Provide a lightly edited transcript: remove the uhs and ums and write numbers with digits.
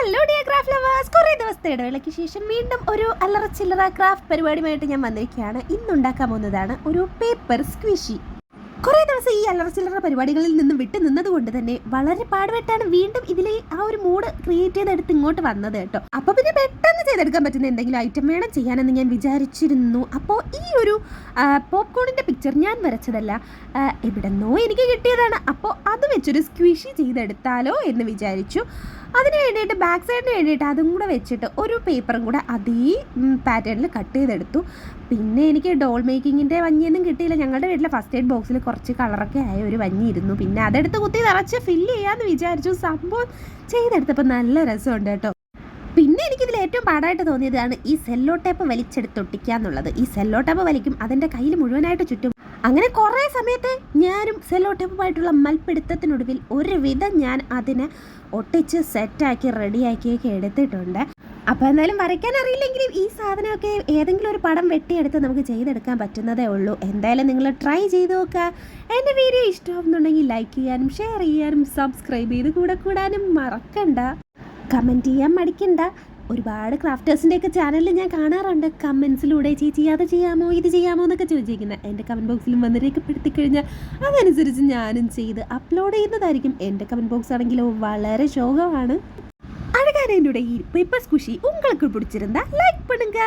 Hello dear craft lovers, കുറേ ദിവസത്തെ ഇടവേളയ്ക്ക് ശേഷം വീണ്ടും ഒരു അല്ലറ ചില്ലറ ക്രാഫ്റ്റ് പരിപാടിയുമായിട്ട് ഞാൻ വന്നിരിക്കുകയാണ്. ഇന്നുണ്ടാക്കാൻ പോകുന്നതാണ് ഒരു പേപ്പർ സ്ക്വിഷി. കുറേ ദിവസം ഈ അല്ലറ ചില്ലറ പരിപാടികളിൽ നിന്നും വിട്ടു നിന്നതുകൊണ്ട് തന്നെ വളരെ പാടുപെട്ടാണ് വീണ്ടും ഇതിലെ ആ ഒരു മൂഡ് ക്രിയേറ്റ് ചെയ്തെടുത്ത് ഇങ്ങോട്ട് വന്നത് കേട്ടോ. അപ്പോൾ പിന്നെ പെട്ടെന്ന് ചെയ്തെടുക്കാൻ പറ്റുന്ന എന്തെങ്കിലും ഐറ്റം വേണം ചെയ്യാനെന്ന് ഞാൻ വിചാരിച്ചിരുന്നു. അപ്പോൾ ഈ ഒരു പോപ്കോണിൻ്റെ പിക്ചർ ഞാൻ വരച്ചതല്ല, എവിടെന്നോ എനിക്ക് കിട്ടിയതാണ്. അപ്പോൾ അത് വെച്ചൊരു സ്ക്വിഷി ചെയ്തെടുത്താലോ എന്ന് വിചാരിച്ചു. അതിന് വേണ്ടിയിട്ട് ബാക്ക് സൈഡിന് വേണ്ടിയിട്ട് അതും കൂടെ വെച്ചിട്ട് ഒരു പേപ്പറും കൂടെ അതേ പാറ്റേണിൽ കട്ട് ചെയ്തെടുത്തു. പിന്നെ എനിക്ക് ഡോൾ മേക്കിങ്ങിൻ്റെ വഞ്ഞിയൊന്നും കിട്ടിയില്ല. ഞങ്ങളുടെ വീട്ടിലെ ഫസ്റ്റ് എയ്ഡ് ബോക്സിൽ കുറച്ച് കളറൊക്കെ ആയ ഒരു വഞ്ഞി ഇരുന്നു. പിന്നെ അതെടുത്ത് കുത്തി നിറച്ച് ഫില്ല് ചെയ്യാമെന്ന് വിചാരിച്ചു. സംഭവം ചെയ്തെടുത്തപ്പോൾ നല്ല രസമുണ്ട് കേട്ടോ. പിന്നെ എനിക്കിതിൽ ഏറ്റവും പാടായിട്ട് തോന്നിയതാണ് ഈ സെല്ലോ ടേപ്പ് വലിച്ചെടുത്തൊട്ടിക്കുക എന്നുള്ളത്. ഈ സെല്ലോ ടേപ്പ് വലിക്കും, അതിൻ്റെ കയ്യിൽ മുഴുവനായിട്ട് ചുറ്റും. അങ്ങനെ കുറേ സമയത്ത് ഞാനും സെല്ലോ ടേപ്പുമായിട്ടുള്ള മൽപ്പിടുത്തത്തിനൊടുവിൽ ഒരുവിധം ഞാൻ അതിനെ ഒട്ടിച്ച് സെറ്റാക്കി റെഡിയാക്കിയൊക്കെ എടുത്തിട്ടുണ്ട്. അപ്പോൾ എന്തായാലും വരയ്ക്കാൻ അറിയില്ലെങ്കിലും ഈ സാധനമൊക്കെ ഏതെങ്കിലും ഒരു പടം വെട്ടിയെടുത്ത് നമുക്ക് ചെയ്തെടുക്കാൻ പറ്റുന്നതേ ഉള്ളൂ. എന്തായാലും നിങ്ങൾ ട്രൈ ചെയ്ത് നോക്കുക. എൻ്റെ വീഡിയോ ഇഷ്ടമാകുന്നുണ്ടെങ്കിൽ ലൈക്ക് ചെയ്യാനും ഷെയർ ചെയ്യാനും സബ്സ്ക്രൈബ് ചെയ്ത് കൂടാനും മറക്കണ്ട. കമൻറ്റ് ചെയ്യാൻ മടിക്കണ്ട. ഒരുപാട് ക്രാഫ്റ്റേഴ്സിൻ്റെയൊക്കെ ചാനലിൽ ഞാൻ കാണാറുണ്ട് കമൻസിലൂടെ ചേച്ചി അത് ചെയ്യാമോ ഇത് ചെയ്യാമോ എന്നൊക്കെ ചോദിച്ചിരിക്കുന്നത്. എൻ്റെ കമൻറ്റ് ബോക്സിലും വന്ന് രേഖപ്പെടുത്തി കഴിഞ്ഞാൽ അതനുസരിച്ച് ഞാനും ചെയ്ത് അപ്ലോഡ് ചെയ്യുന്നതായിരിക്കും. എൻ്റെ കമൻറ്റ് ബോക്സ് ആണെങ്കിലോ വളരെ ശോകമാണ്. അഴകാന என்னுடைய பேப்பர் ஸ்குஷி உங்களுக்கு பிடிச்சிருந்தா லைக் பண்ணுங்க.